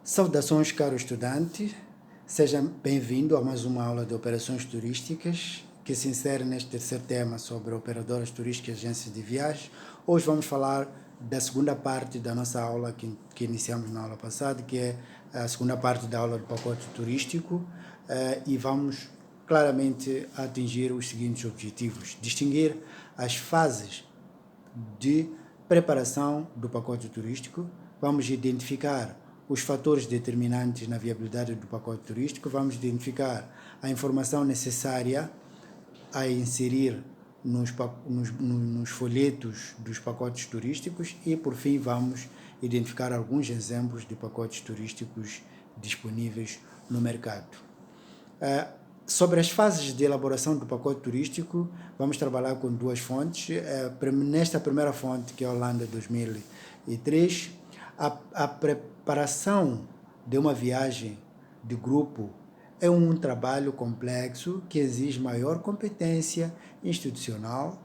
Saudações, caro estudante, seja bem-vindo a mais uma aula de operações turísticas que se insere neste terceiro tema sobre operadoras turísticas e agências de viagem. Hoje vamos falar da segunda parte da nossa aula que iniciamos na aula passada, que é a segunda parte da aula do pacote turístico, e vamos claramente atingir os seguintes objetivos: distinguir as fases de preparação do pacote turístico, vamos identificar os fatores determinantes na viabilidade do pacote turístico, vamos identificar a informação necessária a inserir nos folhetos dos pacotes turísticos e, por fim, vamos identificar alguns exemplos de pacotes turísticos disponíveis no mercado. Sobre as fases de elaboração do pacote turístico, vamos trabalhar com duas fontes. Nesta primeira fonte, que é a Holanda 2003, a preparação de uma viagem de grupo é um trabalho complexo que exige maior competência institucional,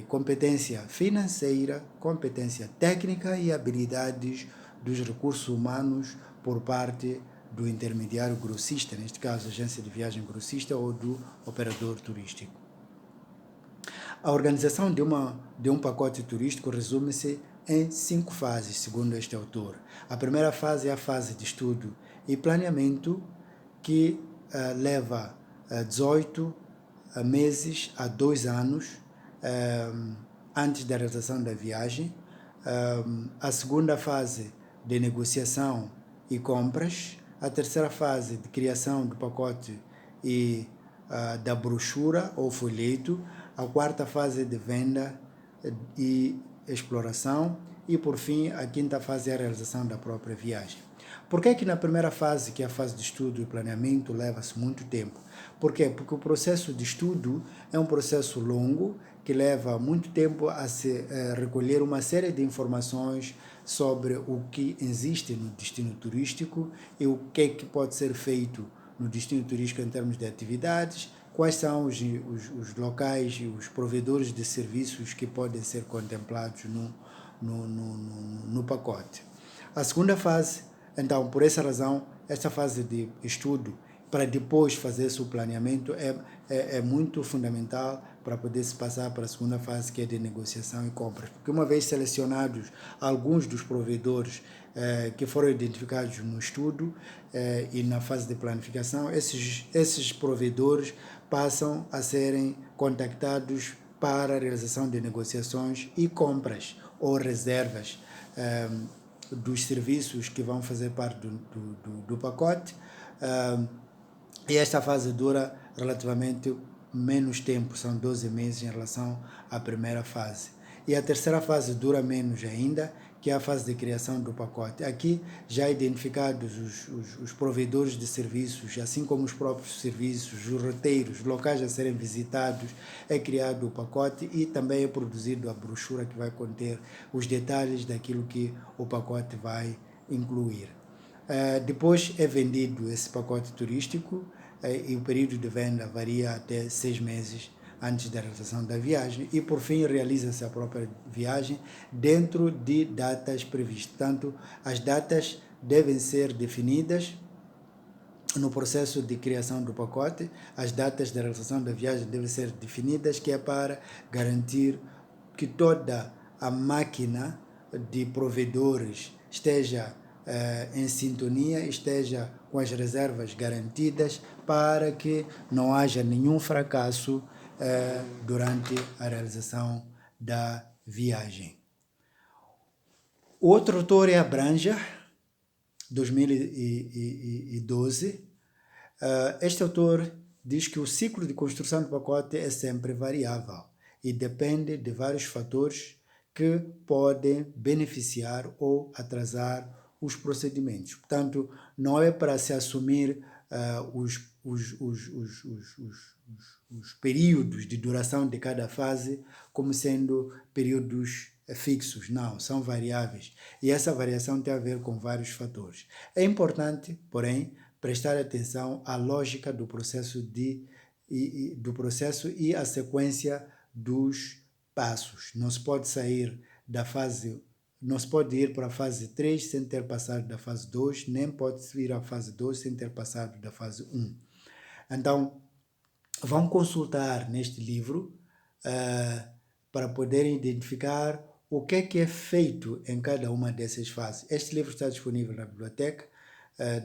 competência financeira, competência técnica e habilidades dos recursos humanos por parte do intermediário grossista, neste caso agência de viagem grossista ou do operador turístico. A organização de um pacote turístico resume-se em 5 fases, segundo este autor. A primeira fase é a fase de estudo e planeamento, que leva 18 meses a 2 anos antes da realização da viagem. A segunda fase de negociação e compras. A terceira fase de criação do pacote e da brochura ou folheto. A quarta fase de venda e exploração. E, por fim, a quinta fase é a realização da própria viagem. Por que na primeira fase, que é a fase de estudo e planeamento, leva-se muito tempo? Por quê? Porque o processo de estudo é um processo longo que leva muito tempo a se recolher uma série de informações sobre o que existe no destino turístico e o que é que pode ser feito no destino turístico em termos de atividades, quais são os locais e os provedores de serviços que podem ser contemplados no pacote. A segunda fase, então, por essa razão, esta fase de estudo, para depois fazer-se o planeamento, é muito fundamental para poder se passar para a segunda fase, que é de negociação e compras. Porque uma vez selecionados alguns dos provedores que foram identificados no estudo e na fase de planificação, esses provedores passam a serem contactados para a realização de negociações e compras ou reservas dos serviços que vão fazer parte do pacote, e esta fase dura relativamente menos tempo, são 12 meses em relação à primeira fase. E a terceira fase dura menos ainda, que é a fase de criação do pacote. Aqui, já identificados os provedores de serviços, assim como os próprios serviços, os roteiros, os locais a serem visitados, é criado o pacote e também é produzido a brochura que vai conter os detalhes daquilo que o pacote vai incluir. Depois é vendido esse pacote turístico e o período de venda varia até 6 meses antes da realização da viagem e, por fim, realiza-se a própria viagem dentro de datas previstas. Portanto, as datas devem ser definidas no processo de criação do pacote, as datas da realização da viagem devem ser definidas, que é para garantir que toda a máquina de provedores esteja em sintonia, esteja com as reservas garantidas para que não haja nenhum fracasso durante a realização da viagem. O outro autor é a Branger, 2012. Este autor diz que o ciclo de construção do pacote é sempre variável e depende de vários fatores que podem beneficiar ou atrasar os procedimentos. Portanto, não é para se assumir os períodos de duração de cada fase como sendo períodos fixos. Não, são variáveis. E essa variação tem a ver com vários fatores. É importante, porém, prestar atenção à lógica do processo e à sequência dos passos. Não se pode sair da fase não se pode ir para a fase 3 sem ter passado da fase 2, nem pode-se ir à fase 2 sem ter passado da fase 1. Então, vão consultar neste livro para poderem identificar o que é feito em cada uma dessas fases. Este livro está disponível na biblioteca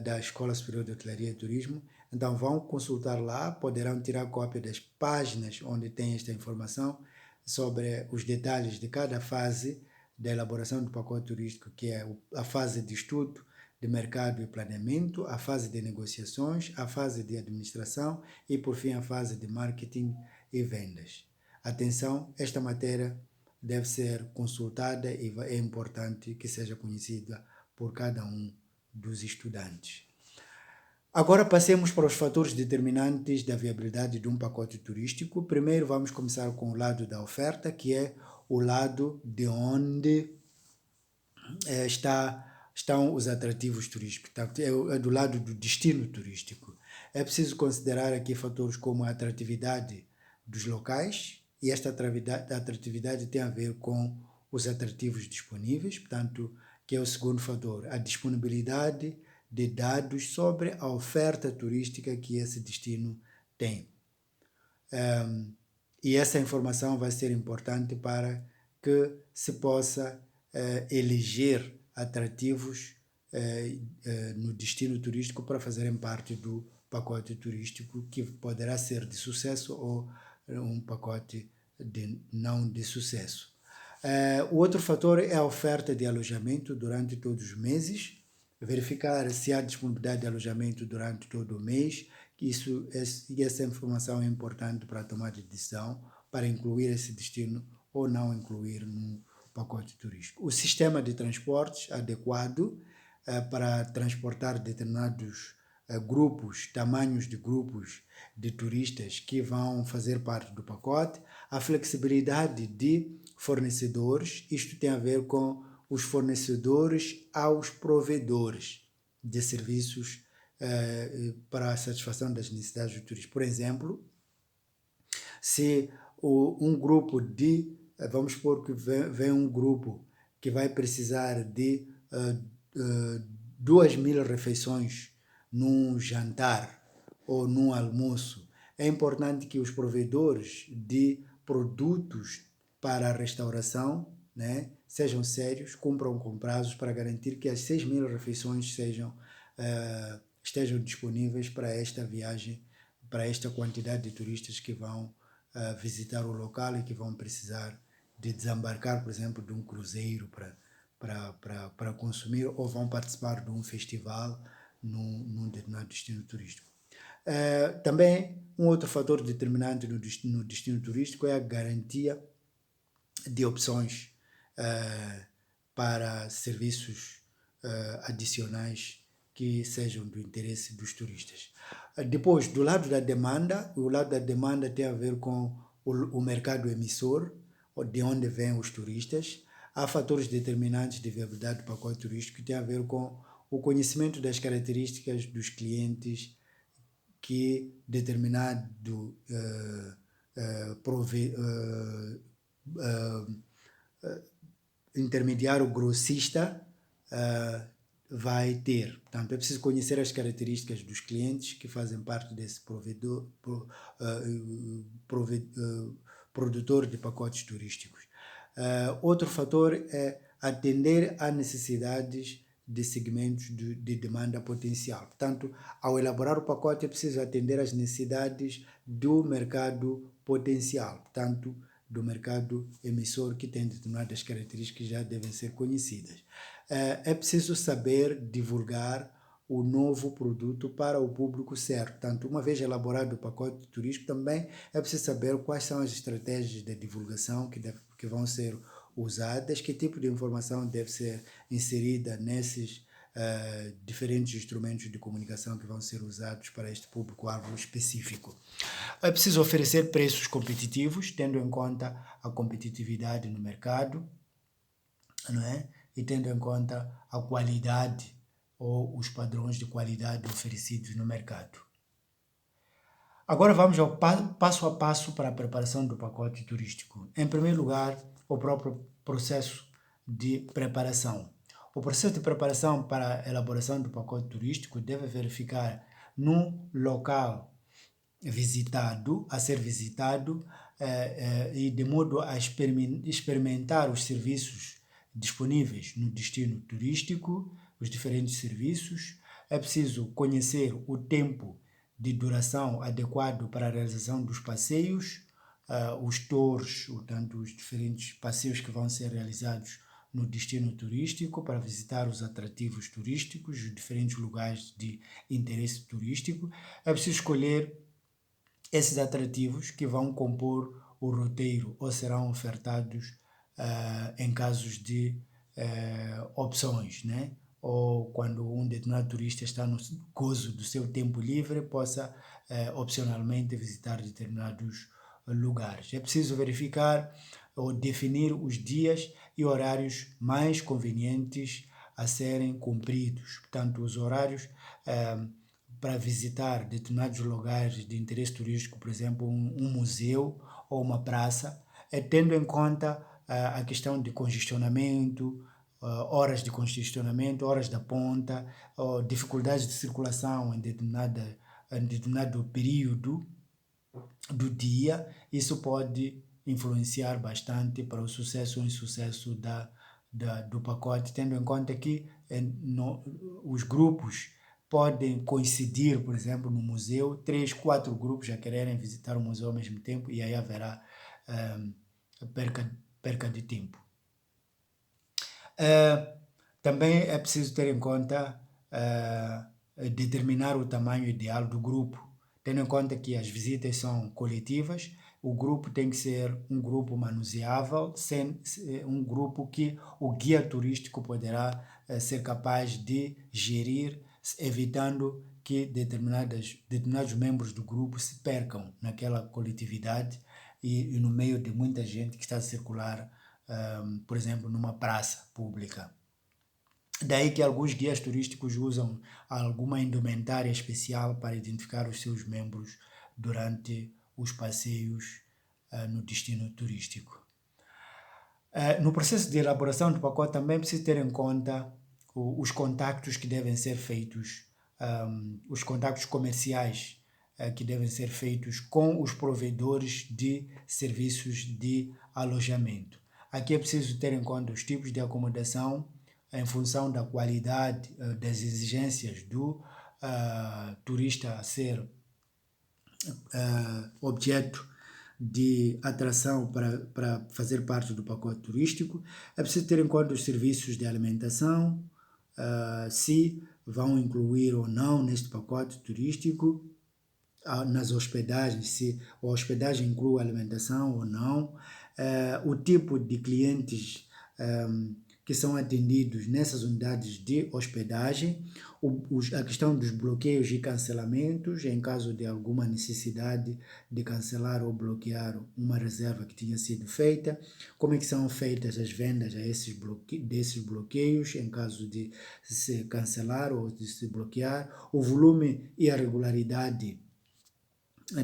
da Escola Superior de Hotelaria e Turismo. Então vão consultar lá, poderão tirar cópia das páginas onde tem esta informação sobre os detalhes de cada fase da elaboração do pacote turístico, que é a fase de estudo, de mercado e planeamento, a fase de negociações, a fase de administração e, por fim, a fase de marketing e vendas. Atenção, esta matéria deve ser consultada e é importante que seja conhecida por cada um dos estudantes. Agora passemos para os fatores determinantes da viabilidade de um pacote turístico. Primeiro vamos começar com o lado da oferta, que é o lado de onde estão os atrativos turísticos, é do lado do destino turístico. É preciso considerar aqui fatores como a atratividade dos locais, e esta atratividade tem a ver com os atrativos disponíveis, portanto, que é o segundo fator, a disponibilidade de dados sobre a oferta turística que esse destino tem. E essa informação vai ser importante para que se possa eleger atrativos no destino turístico para fazerem parte do pacote turístico, que poderá ser de sucesso ou um pacote não de sucesso. O outro fator é a oferta de alojamento durante todos os meses, verificar se há disponibilidade de alojamento durante todo o mês. Essa informação é importante para a tomada de decisão, para incluir esse destino ou não incluir no pacote turístico. O sistema de transportes adequado para transportar determinados grupos, tamanhos de grupos de turistas que vão fazer parte do pacote, a flexibilidade de fornecedores, isto tem a ver com os fornecedores aos provedores de serviços para a satisfação das necessidades do turismo. Por exemplo, se um grupo vamos supor que vem um grupo que vai precisar de 2.000 refeições num jantar ou num almoço, é importante que os provedores de produtos para a restauração, né, sejam sérios, cumpram com prazos para garantir que as 6.000 refeições estejam disponíveis para esta viagem, para esta quantidade de turistas que vão visitar o local e que vão precisar de desembarcar, por exemplo, de um cruzeiro para consumir, ou vão participar de um festival num determinado destino turístico. Também um outro fator determinante no destino turístico é a garantia de opções para serviços adicionais que sejam do interesse dos turistas. Depois, do lado da demanda, o lado da demanda tem a ver com o mercado emissor, de onde vêm os turistas. Há fatores determinantes de viabilidade do pacote turístico que tem a ver com o conhecimento das características dos clientes que determinado intermediário grossista vai ter. Portanto, é preciso conhecer as características dos clientes que fazem parte desse produtor de pacotes turísticos. Outro fator é atender a necessidades de segmentos de demanda potencial. Portanto, ao elaborar o pacote é preciso atender às necessidades do mercado potencial, portanto, do mercado emissor, que tem determinadas características que já devem ser conhecidas. É preciso saber divulgar o novo produto para o público certo. Portanto, uma vez elaborado o pacote turístico, também é preciso saber quais são as estratégias de divulgação que vão ser usadas, que tipo de informação deve ser inserida nesses diferentes instrumentos de comunicação que vão ser usados para este público-alvo específico. É preciso oferecer preços competitivos, tendo em conta a competitividade no mercado, não é? E tendo em conta a qualidade ou os padrões de qualidade oferecidos no mercado. Agora vamos ao passo a passo para a preparação do pacote turístico. Em primeiro lugar, o próprio processo de preparação. O processo de preparação para a elaboração do pacote turístico deve verificar no local a ser visitado, e de modo a experimentar os serviços disponíveis no destino turístico, os diferentes serviços. É preciso conhecer o tempo de duração adequado para a realização dos passeios, os tours, portanto, os diferentes passeios que vão ser realizados no destino turístico para visitar os atrativos turísticos, os diferentes lugares de interesse turístico. É preciso escolher esses atrativos que vão compor o roteiro ou serão ofertados em casos de opções, né? Ou quando um determinado turista está no gozo do seu tempo livre, possa opcionalmente visitar determinados lugares. É preciso verificar ou definir os dias e horários mais convenientes a serem cumpridos. Portanto, os horários para visitar determinados lugares de interesse turístico, por exemplo, um museu ou uma praça, tendo em conta a questão de congestionamento, horas de congestionamento, horas da ponta, dificuldades de circulação em determinado período do dia. Isso pode influenciar bastante para o sucesso ou insucesso do pacote, tendo em conta que os grupos podem coincidir, por exemplo, no museu, 3, 4 grupos já quererem visitar o museu ao mesmo tempo, e aí haverá perca de tempo. Também é preciso ter em conta determinar o tamanho ideal do grupo, tendo em conta que as visitas são coletivas. O grupo tem que ser um grupo manuseável, um grupo que o guia turístico poderá ser capaz de gerir, evitando que determinados membros do grupo se percam naquela coletividade e no meio de muita gente que está a circular, por exemplo, numa praça pública. Daí que alguns guias turísticos usam alguma indumentária especial para identificar os seus membros durante os passeios no destino turístico. No processo de elaboração do pacote também precisa ter em conta os contactos que devem ser feitos, os contactos comerciais que devem ser feitos com os provedores de serviços de alojamento. Aqui é preciso ter em conta os tipos de acomodação em função da qualidade, das exigências do turista a ser objeto de atração para fazer parte do pacote turístico. É preciso ter em conta os serviços de alimentação, se vão incluir ou não neste pacote turístico, nas hospedagens, se a hospedagem inclui alimentação ou não, o tipo de clientes que são atendidos nessas unidades de hospedagem, a questão dos bloqueios e cancelamentos, em caso de alguma necessidade de cancelar ou bloquear uma reserva que tinha sido feita, como é que são feitas as vendas desses bloqueios, em caso de se cancelar ou de se bloquear, o volume e a regularidade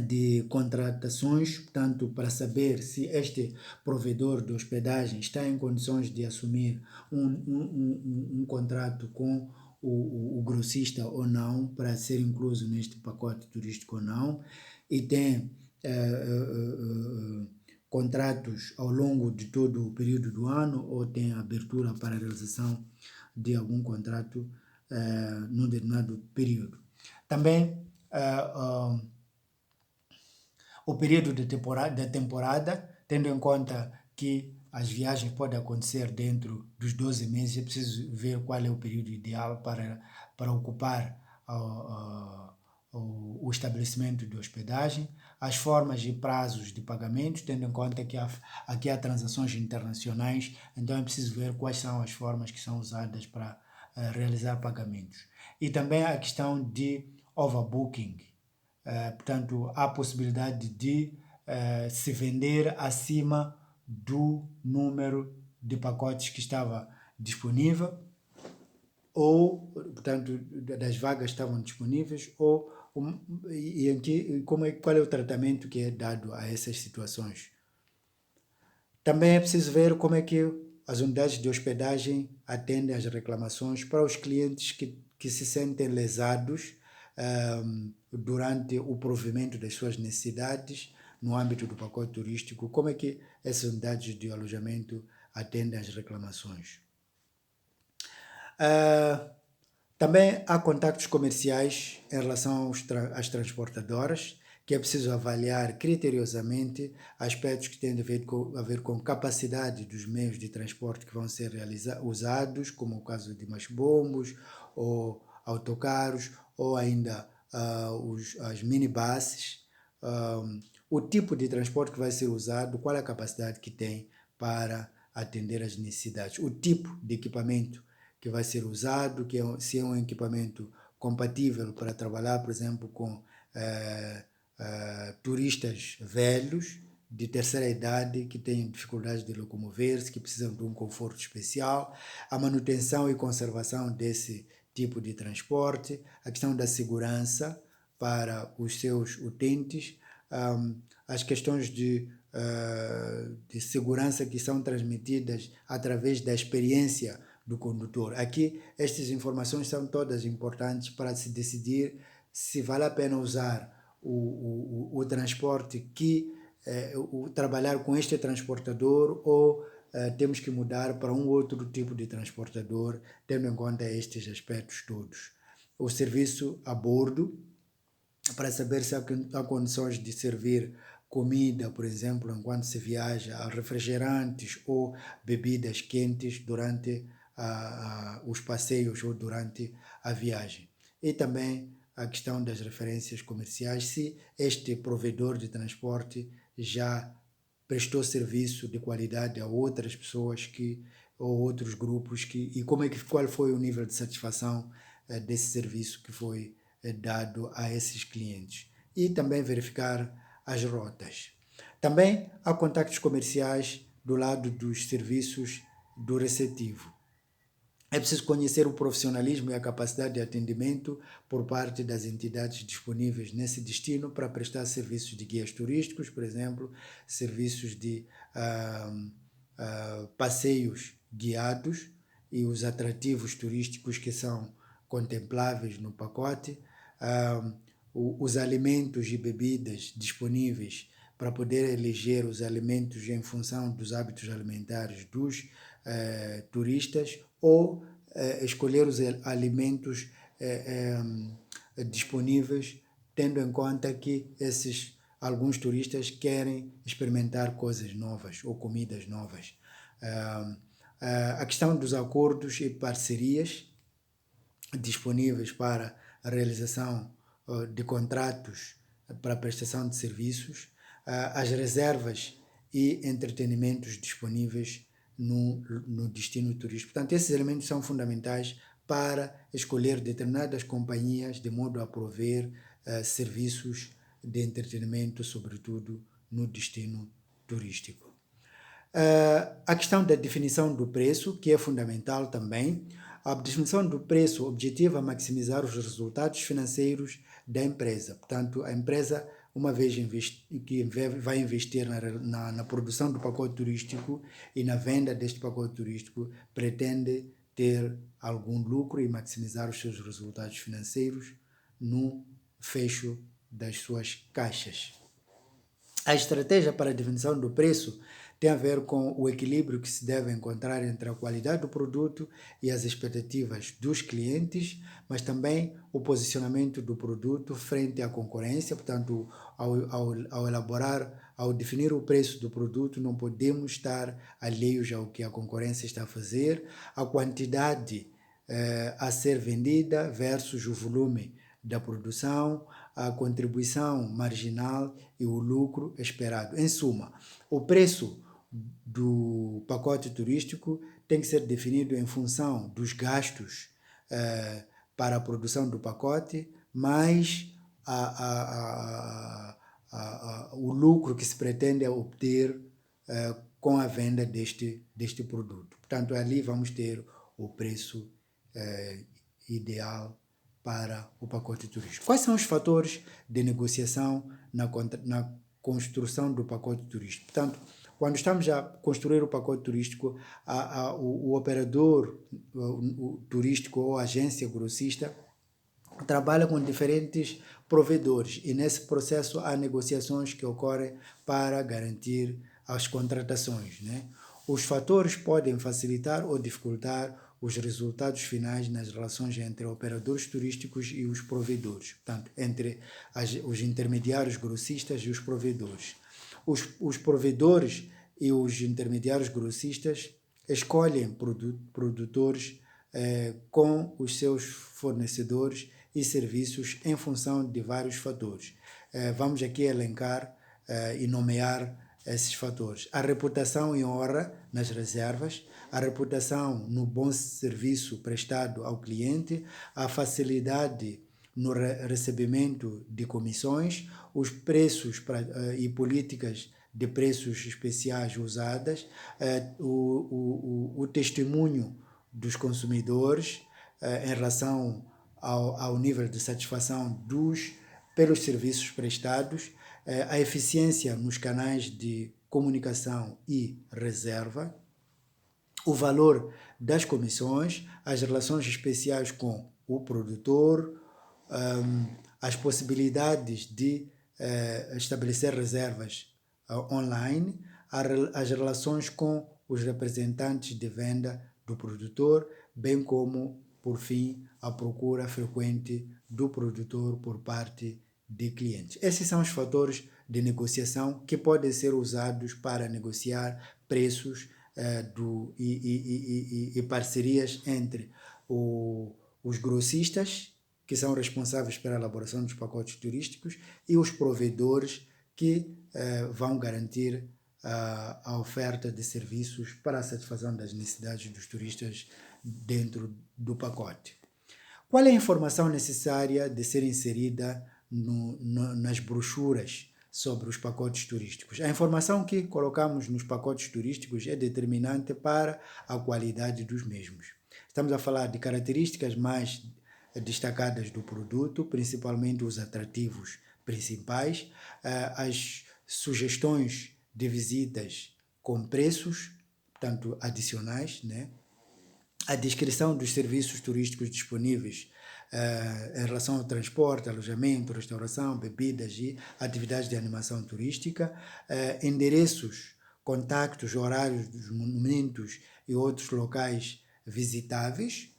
de contratações, portanto, para saber se este provedor de hospedagem está em condições de assumir um contrato com o grossista ou não, para ser incluso neste pacote turístico ou não, e tem contratos ao longo de todo o período do ano, ou tem abertura para a realização de algum contrato num determinado período. Também o período da temporada, tendo em conta que as viagens podem acontecer dentro dos 12 meses, é preciso ver qual é o período ideal para ocupar o estabelecimento de hospedagem, as formas e prazos de pagamento, tendo em conta que aqui há transações internacionais, então é preciso ver quais são as formas que são usadas para realizar pagamentos. E também a questão de overbooking. Portanto, há possibilidade de se vender acima do número de pacotes que estava disponível, ou, portanto, das vagas que estavam disponíveis, qual é o tratamento que é dado a essas situações. Também é preciso ver como é que as unidades de hospedagem atendem às reclamações para os clientes que se sentem lesados durante o provimento das suas necessidades no âmbito do pacote turístico. Como é que essas unidades de alojamento atendem às reclamações? Também há contactos comerciais em relação às transportadoras, que é preciso avaliar criteriosamente aspectos que têm a ver com capacidade dos meios de transporte que vão ser usados, como o caso de masbombos, ou autocarros, ou ainda as minibuses, o tipo de transporte que vai ser usado, qual é a capacidade que tem para atender às necessidades, o tipo de equipamento que vai ser usado, se é um equipamento compatível para trabalhar, por exemplo, com turistas velhos, de terceira idade, que têm dificuldades de locomover-se, que precisam de um conforto especial, a manutenção e conservação desse tipo de transporte, a questão da segurança para os seus utentes, as questões de segurança que são transmitidas através da experiência do condutor. Aqui, estas informações são todas importantes para se decidir se vale a pena usar o transporte trabalhar com este transportador ou temos que mudar para um outro tipo de transportador, tendo em conta estes aspectos todos. O serviço a bordo, para saber se há condições de servir comida, por exemplo, enquanto se viaja, refrigerantes ou bebidas quentes durante os passeios ou durante a viagem. E também a questão das referências comerciais, se este provedor de transporte já prestou serviço de qualidade a outras pessoas ou outros grupos e qual foi o nível de satisfação desse serviço que foi dado a esses clientes. E também verificar as rotas. Também há contactos comerciais do lado dos serviços do receptivo. É preciso conhecer o profissionalismo e a capacidade de atendimento por parte das entidades disponíveis nesse destino para prestar serviços de guias turísticos, por exemplo, serviços de passeios guiados e os atrativos turísticos que são contempláveis no pacote, os alimentos e bebidas disponíveis para poder eleger os alimentos em função dos hábitos alimentares dos turistas ou escolher os alimentos disponíveis, tendo em conta que alguns turistas querem experimentar coisas novas ou comidas novas. A questão dos acordos e parcerias disponíveis para a realização de contratos para a prestação de serviços, as reservas e entretenimentos disponíveis no destino turístico. Portanto, esses elementos são fundamentais para escolher determinadas companhias de modo a prover serviços de entretenimento, sobretudo no destino turístico. A questão da definição do preço, que é fundamental também. A definição do preço objetiva maximizar os resultados financeiros da empresa. Portanto, a empresa, uma vez que vai investir na produção do pacote turístico e na venda deste pacote turístico, pretende ter algum lucro e maximizar os seus resultados financeiros no fecho das suas caixas. A estratégia para a definição do preço tem a ver com o equilíbrio que se deve encontrar entre a qualidade do produto e as expectativas dos clientes, mas também o posicionamento do produto frente à concorrência. Portanto, ao definir o preço do produto, não podemos estar alheios ao que a concorrência está a fazer, a quantidade a ser vendida versus o volume da produção, a contribuição marginal e o lucro esperado. Em suma, o preço do pacote turístico tem que ser definido em função dos gastos para a produção do pacote, mais o lucro que se pretende obter com a venda deste produto. Portanto, ali vamos ter o preço ideal para o pacote turístico. Quais são os fatores de negociação na construção do pacote turístico? Portanto, Quando estamos a construir o pacote turístico, o operador o turístico ou agência grossista trabalha com diferentes provedores e nesse processo há negociações que ocorrem para garantir as contratações, né? Os fatores podem facilitar ou dificultar os resultados finais nas relações entre operadores turísticos e os provedores, portanto, entre os intermediários grossistas e os provedores. Os provedores e os intermediários grossistas escolhem produtores com os seus fornecedores e serviços em função de vários fatores. Vamos aqui elencar e nomear esses fatores. A reputação e honra nas reservas, a reputação no bom serviço prestado ao cliente, a facilidade no recebimento de comissões, os preços e políticas de preços especiais usadas, o testemunho dos consumidores em relação ao nível de satisfação pelos serviços prestados, a eficiência nos canais de comunicação e reserva, o valor das comissões, as relações especiais com o produtor, as possibilidades de estabelecer reservas online, as relações com os representantes de venda do produtor, bem como, por fim, a procura frequente do produtor por parte de clientes. Esses são os fatores de negociação que podem ser usados para negociar preços e parcerias entre os grossistas, que são responsáveis pela elaboração dos pacotes turísticos, e os provedores que vão garantir a oferta de serviços para a satisfação das necessidades dos turistas dentro do pacote. Qual é a informação necessária de ser inserida nas brochuras sobre os pacotes turísticos? A informação que colocamos nos pacotes turísticos é determinante para a qualidade dos mesmos. Estamos a falar de características mais destacadas do produto, principalmente os atrativos principais, as sugestões de visitas com preços, portanto, adicionais, né? A descrição dos serviços turísticos disponíveis em relação ao transporte, alojamento, restauração, bebidas e atividades de animação turística, endereços, contactos, horários dos monumentos e outros locais visitáveis,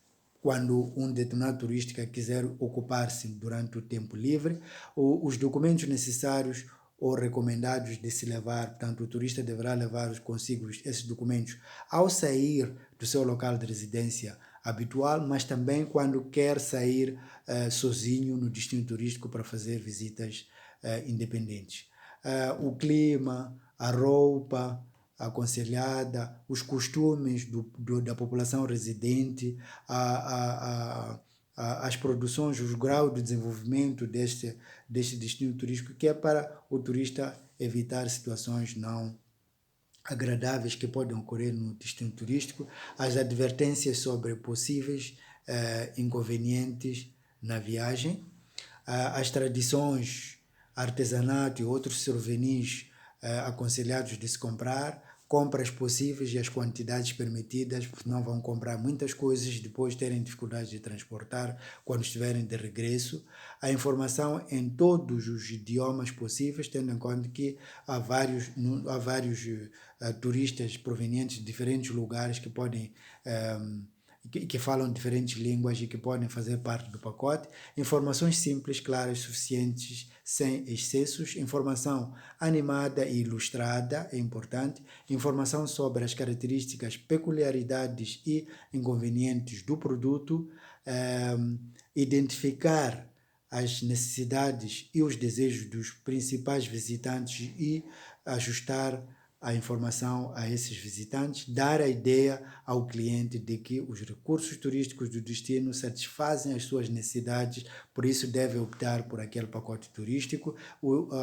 quando um determinado turista quiser ocupar-se durante o tempo livre, os documentos necessários ou recomendados de se levar, portanto, o turista deverá levar consigo esses documentos ao sair do seu local de residência habitual, mas também quando quer sair sozinho no destino turístico para fazer visitas independentes. O clima, a roupa aconselhada, os costumes da população residente, as produções, os graus de desenvolvimento deste destino turístico, que é para o turista evitar situações não agradáveis que podem ocorrer no destino turístico, as advertências sobre possíveis inconvenientes na viagem, as tradições, artesanato e outros souvenirs aconselhados de se comprar, compras possíveis e as quantidades permitidas, porque não vão comprar muitas coisas e depois terem dificuldades de transportar quando estiverem de regresso. A informação em todos os idiomas possíveis, tendo em conta que há vários turistas provenientes de diferentes lugares que podem que falam diferentes línguas e que podem fazer parte do pacote. Informações simples, claras, suficientes, sem excessos. Informação animada e ilustrada é importante. Informação sobre as características, peculiaridades e inconvenientes do produto. Identificar as necessidades e os desejos dos principais visitantes e ajustar a informação a esses visitantes, dar a ideia ao cliente de que os recursos turísticos do destino satisfazem as suas necessidades, por isso deve optar por aquele pacote turístico,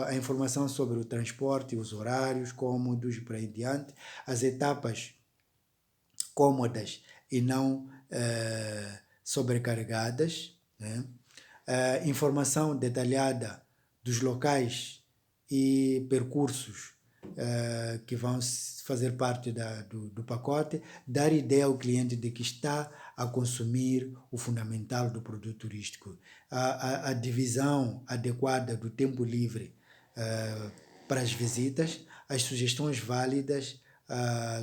a informação sobre o transporte, os horários cômodos e por aí diante, as etapas cômodas e não sobrecarregadas, né? Informação detalhada dos locais e percursos que vão fazer parte do pacote, dar ideia ao cliente de que está a consumir o fundamental do produto turístico. A divisão adequada do tempo livre para as visitas, as sugestões válidas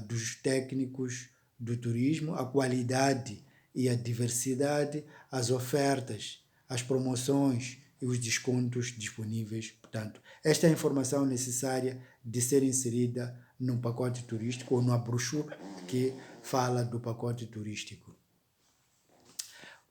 dos técnicos do turismo, a qualidade e a diversidade, as ofertas, as promoções e os descontos disponíveis. Portanto, esta é a informação necessária de ser inserida num pacote turístico ou numa brochura que fala do pacote turístico.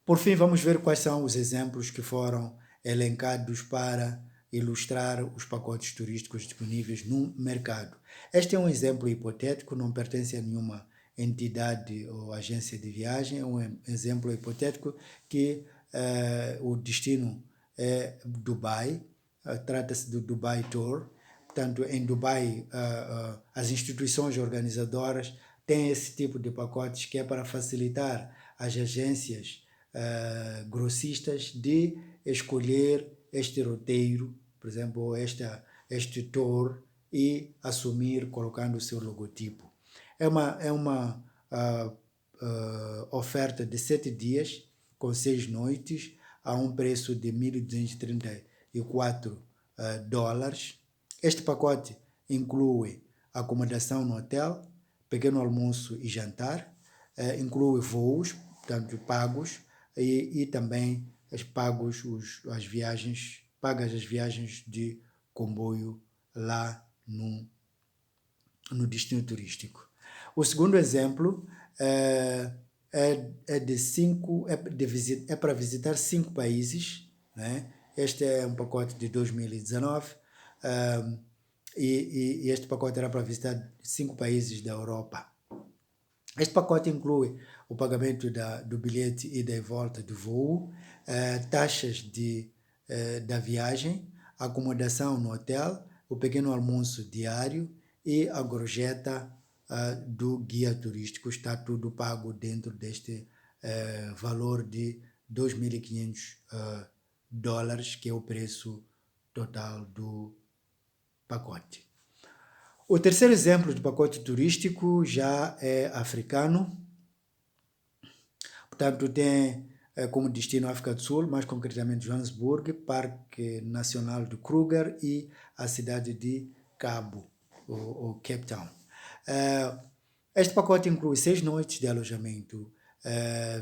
Por fim, vamos ver quais são os exemplos que foram elencados para ilustrar os pacotes turísticos disponíveis no mercado. Este é um exemplo hipotético, não pertence a nenhuma entidade ou agência de viagem, é um exemplo hipotético que o destino é Dubai, trata-se do Dubai Tour. Portanto, em Dubai, as instituições organizadoras têm esse tipo de pacotes que é para facilitar as agências grossistas de escolher este roteiro, por exemplo, este tour e assumir colocando o seu logotipo. É uma oferta de 7 dias com 6 noites a um preço de $1.234. Este pacote inclui acomodação no hotel, pequeno almoço e jantar, inclui voos, portanto, pagos, e também pagas as viagens de comboio lá no destino turístico. O segundo exemplo é para visitar 5 países, né? Este é um pacote de 2019 e este pacote era para visitar 5 países da Europa. Este pacote inclui o pagamento do bilhete ida e volta do voo, taxas da viagem, acomodação no hotel, o pequeno almoço diário e a gorjeta do guia turístico. Está tudo pago dentro deste valor de $2.500, que é o preço total do pacote. O terceiro exemplo de pacote turístico já é africano. Portanto, tem como destino a África do Sul, mais concretamente Johannesburg, Parque Nacional do Kruger e a cidade de Cabo, ou Cape Town. Este pacote inclui 6 noites de alojamento,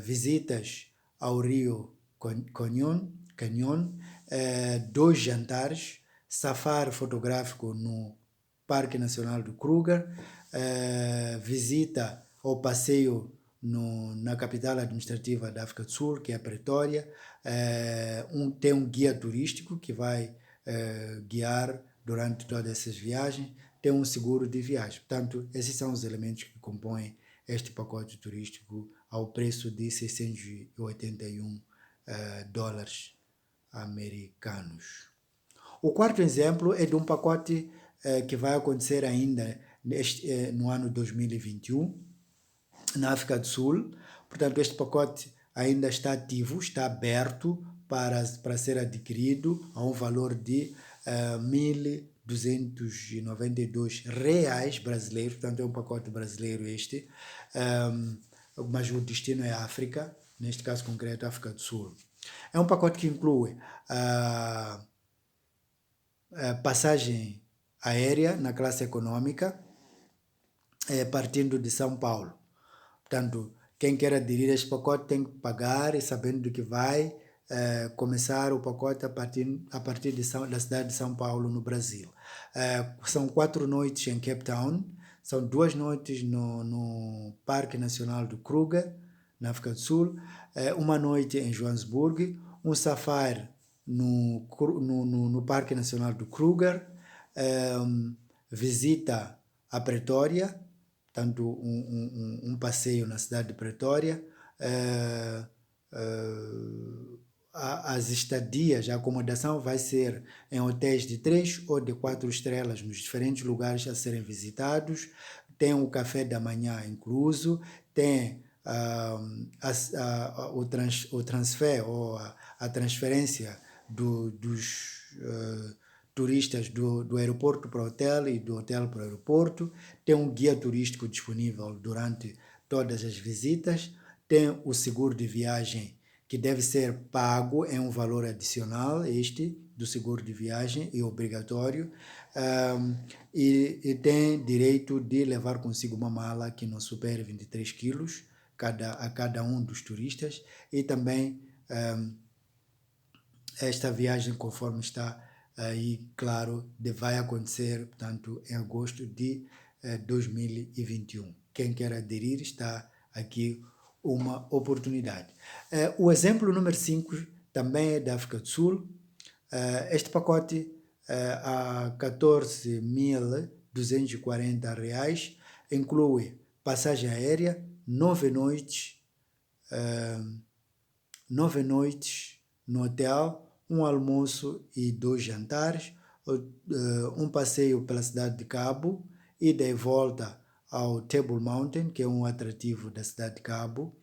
visitas ao Rio Canyon, 2 jantares, safari fotográfico no Parque Nacional do Kruger, visita ou passeio na capital administrativa da África do Sul, que é a Pretória. Tem um guia turístico que vai guiar durante todas essas viagens. Tem um seguro de viagem. Portanto, esses são os elementos que compõem este pacote turístico ao preço de $681 americanos. O quarto exemplo é de um pacote que vai acontecer ainda no ano 2021, na África do Sul. Portanto, este pacote ainda está ativo, está aberto para ser adquirido a um valor de R$1.292 brasileiros. Portanto, é um pacote brasileiro este, mas o destino é a África, neste caso concreto, África do Sul. É um pacote que inclui passagem aérea na classe econômica, partindo de São Paulo. Portanto, quem quer aderir a este pacote tem que pagar, e sabendo do que vai começar o pacote a partir da cidade de São Paulo, no Brasil. São 4 noites em Cape Town, são 2 noites no Parque Nacional do Kruger, na África do Sul, 1 noite em Johannesburg, um safari no Parque Nacional do Kruger, visita a Pretória, tanto um passeio na cidade de Pretória, as estadias, a acomodação vai ser em hotéis de 3 ou de 4 estrelas nos diferentes lugares a serem visitados, tem o café da manhã incluso, tem o transfer ou a transferência turistas do aeroporto para o hotel e do hotel para o aeroporto, tem um guia turístico disponível durante todas as visitas, tem o seguro de viagem que deve ser pago, é um valor adicional, este do seguro de viagem, é obrigatório, e tem direito de levar consigo uma mala que não supere 23 quilos a cada um dos turistas, e também esta viagem, conforme está aí, claro, vai acontecer, portanto, em agosto de 2021. Quem quer aderir, está aqui uma oportunidade. O exemplo número 5 também é da África do Sul. Este pacote a R$14.240 inclui passagem aérea, 9 noites no hotel, um almoço e 2 jantares, um passeio pela cidade de Cabo, ida e volta ao Table Mountain, que é um atrativo da cidade de Cabo,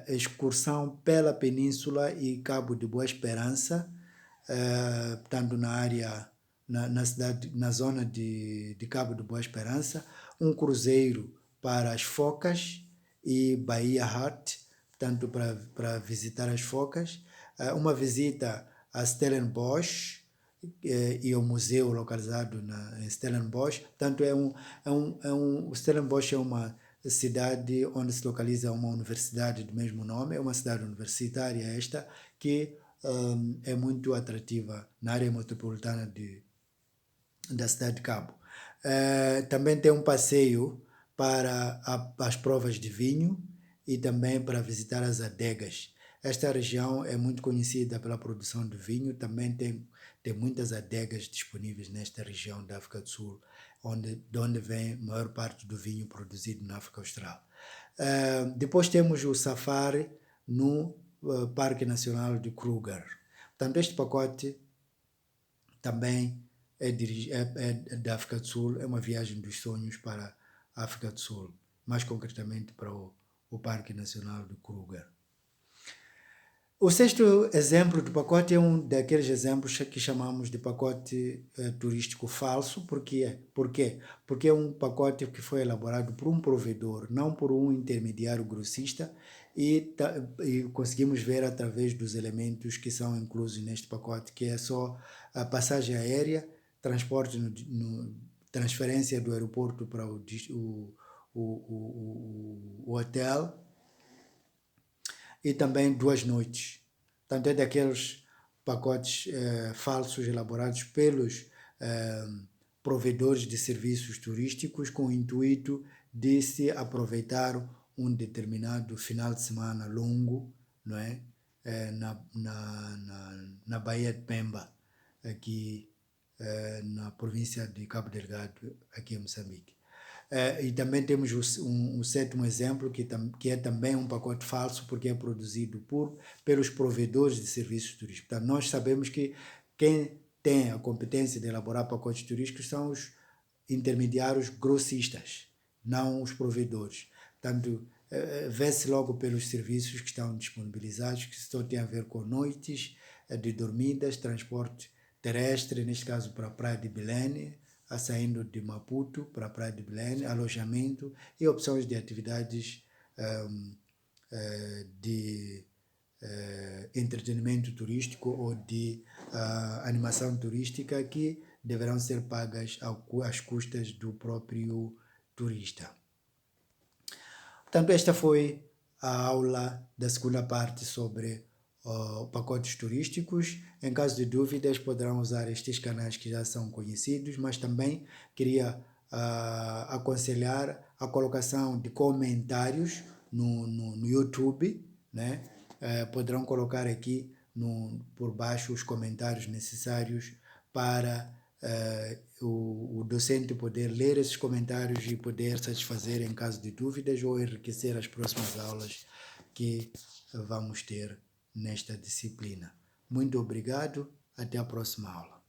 excursão pela Península e Cabo de Boa Esperança, portanto na área, na zona de Cabo de Boa Esperança, um cruzeiro para as Focas e Bahia Heart, portanto para visitar as focas, uma visita a Stellenbosch e ao museu localizado em Stellenbosch. Portanto, Stellenbosch é uma cidade onde se localiza uma universidade do mesmo nome, é uma cidade universitária esta, que é muito atrativa na área metropolitana da cidade de Cabo. Também tem um passeio para as provas de vinho e também para visitar as adegas. Esta região é muito conhecida pela produção de vinho, também tem muitas adegas disponíveis nesta região da África do Sul, de onde vem a maior parte do vinho produzido na África Austral. Depois temos o safari no Parque Nacional de Kruger. Portanto, este pacote também é da África do Sul, é uma viagem dos sonhos para a África do Sul, mais concretamente para o Parque Nacional de Kruger. O sexto exemplo do pacote é um daqueles exemplos que chamamos de pacote turístico falso. Por quê? Porque é um pacote que foi elaborado por um provedor, não por um intermediário grossista, e conseguimos ver através dos elementos que são inclusos neste pacote, que é só a passagem aérea, transporte transferência do aeroporto para o hotel, e também 2 noites. Portanto, é daqueles pacotes falsos elaborados pelos provedores de serviços turísticos com o intuito de se aproveitar um determinado final de semana longo, não é? Na Baía de Pemba, aqui na província de Cabo Delgado, aqui em Moçambique. E também temos um sétimo exemplo, que é também um pacote falso, porque é produzido pelos provedores de serviços turísticos. Portanto, nós sabemos que quem tem a competência de elaborar pacotes turísticos são os intermediários grossistas, não os provedores. Portanto, vê-se logo pelos serviços que estão disponibilizados, que só tem a ver com noites de dormidas, transporte terrestre, neste caso para a Praia de Belém, saindo de Maputo para a Praia de Belém, alojamento e opções de atividades de entretenimento turístico ou de animação turística, que deverão ser pagas às custas do próprio turista. Portanto, esta foi a aula da segunda parte sobre pacotes turísticos. Em caso de dúvidas, poderão usar estes canais que já são conhecidos, mas também queria aconselhar a colocação de comentários no YouTube, né? Poderão colocar aqui por baixo os comentários necessários para o docente poder ler esses comentários e poder satisfazer em caso de dúvidas ou enriquecer as próximas aulas que vamos ter nesta disciplina. Muito obrigado, até a próxima aula.